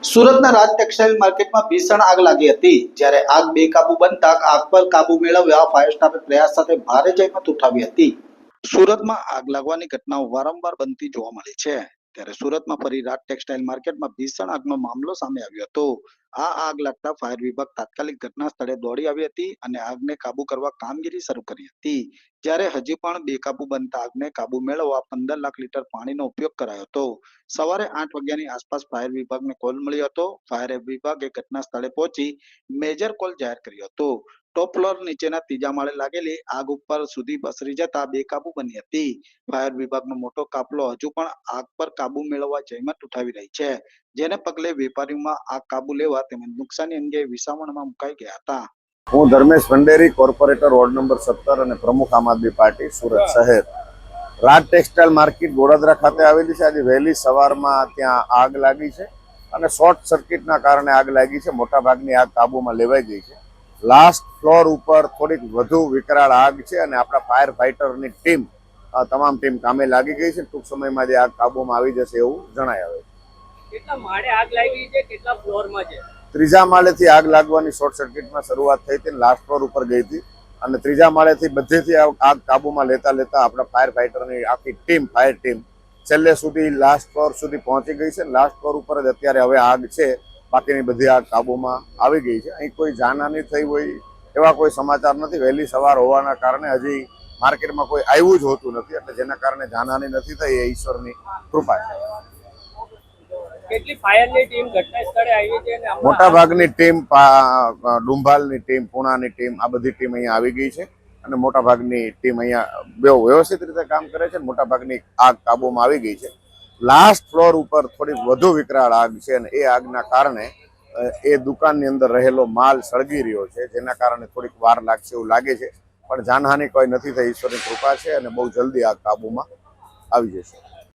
સુરતના રાજ ટેક્સટાઇલ માર્કેટમાં ભીષણ આગ લાગી હતી, જ્યારે આગ બેકાબુ બનતા આગ પર કાબુ મેળવવા ફાયર સ્ટાફે પ્રયાસ સાથે ભારે જહેમત ઉઠાવી હતી। સુરતમાં આગ લાગવાની ઘટનાઓ વારંવાર બનતી જોવા મળી છે, ત્યારે સુરતમાં ફરી રાજ ટેક્સટાઇલ માર્કેટમાં ભીષણ આગનો મામલો સામે આવ્યો હતો। આ આગ લાગતા ફાયર વિભાગ તાત્કાલિક ઘટના સ્થળે દોડી આવી હતી અને આગને કાબુ કરવા કામગીરી શરૂ કરી હતી, જ્યારે હજી પણ બેકાબુ બનતા આગને કાબુ મેળવવા 15 લાખ લીટર પાણીનો ઉપયોગ કરાયો હતો। સવારે 8 વાગ્યાની આસપાસ ફાયર વિભાગને કોલ મળ્યો હતો। ફાયર વિભાગે ઘટના સ્થળે પહોંચી મેજર કોલ જાહેર કર્યો હતો। ટોપ ફ્લોર નીચેના ત્રીજા માળે લાગેલી આગ ઉપર સુધી પસરી જતા બેકાબુ બની હતી। ફાયર વિભાગનો મોટો કાફલો હજુ પણ આગ પર કાબુ મેળવવા જહેમત ઉઠાવી રહી છે, જેને પગલે વેપારીઓમાં આગ કાબુ લેવા તેમજ નુકસાની અંગે વિસાવણમાં મુકાઈ ગયા હતા। હું Dharmesh Bhanderi, corporator ward number 17 અને પ્રમુખ આમ આદમી પાર્ટી સુરત શહેર। રાજ ટેક્સટાઇલ માર્કેટ ગોડાદરા ખાતે આવેલી છે। આજે વહેલી સવારમાં ત્યાં આગ લાગી છે અને શોર્ટ સર્કિટના કારણે આગ લાગી છે। મોટાભાગની આગ કાબૂમાં લેવાઈ ગઈ છે। લાસ્ટ ફ્લોર ઉપર થોડીક વધુ વિકરાળ આગ છે અને આપણા ફાયર ફાઈટરની ટીમ તમામ ટીમ કામે લાગી ગઈ છે। ટૂંક સમયમાં જે આગ કાબૂમાં આવી જશે એવું જણાય આવે છે। કેટલા માળે આગ લાગી છે, કેટલા ફ્લોરમાં છે? ત્રીજા માળેથી આગ લાગવાની શોર્ટ સર્કિટમાં શરૂઆત થઈ હતી, લાસ્ટ ફ્લોર ઉપર ગઈ હતી અને ત્રીજા માળેથી બધેથી આગ કાબૂમાં લેતા આપણા ફાયર ફાઈટરની આખી ટીમ, ફાયર ટીમ છેલ્લે સુધી લાસ્ટ ફ્લોર સુધી પહોંચી ગઈ છે। લાસ્ટ ફ્લોર ઉપર જ અત્યારે હવે આગ છે, બાકીની બધી આગ કાબૂમાં આવી ગઈ છે। અહીં કોઈ જાનહાનિ થઈ હોય એવા કોઈ સમાચાર નથી। વહેલી સવાર હોવાના કારણે હજી માર્કેટમાં કોઈ આવ્યું જ હોતું નથી, એટલે જેના કારણે જાનહાનિ નથી થઈ એ ઈશ્વરની કૃપા છે। કેટલી ફાયરની ટીમ ઘટના સ્થળે આવી છે અને મોટા ભાગની ટીમ, ડુંભાલની ટીમ, પુણાની ટીમ, આ બધી ટીમ અહીંયા આવી ગઈ છે અને મોટા ભાગની ટીમ અહીંયા બહુ વ્યવસ્થિત રીતે કામ કરે છે। મોટા ભાગની આગ કાબૂમાં આવી ગઈ છે। લાસ્ટ ફ્લોર ઉપર થોડી વધુ વિકરાળ આગ છે અને એ આગના કારણે એ દુકાનની અંદર રહેલો માલ સળગી રહ્યો છે, જેના કારણે થોડીક વાર લાગશે એવું લાગે છે, પણ જાનહાનિ કોઈ નથી થઈ, ઈશ્વરની કૃપા છે અને બહુ જલ્દી આગ કાબૂમાં આવી જશે।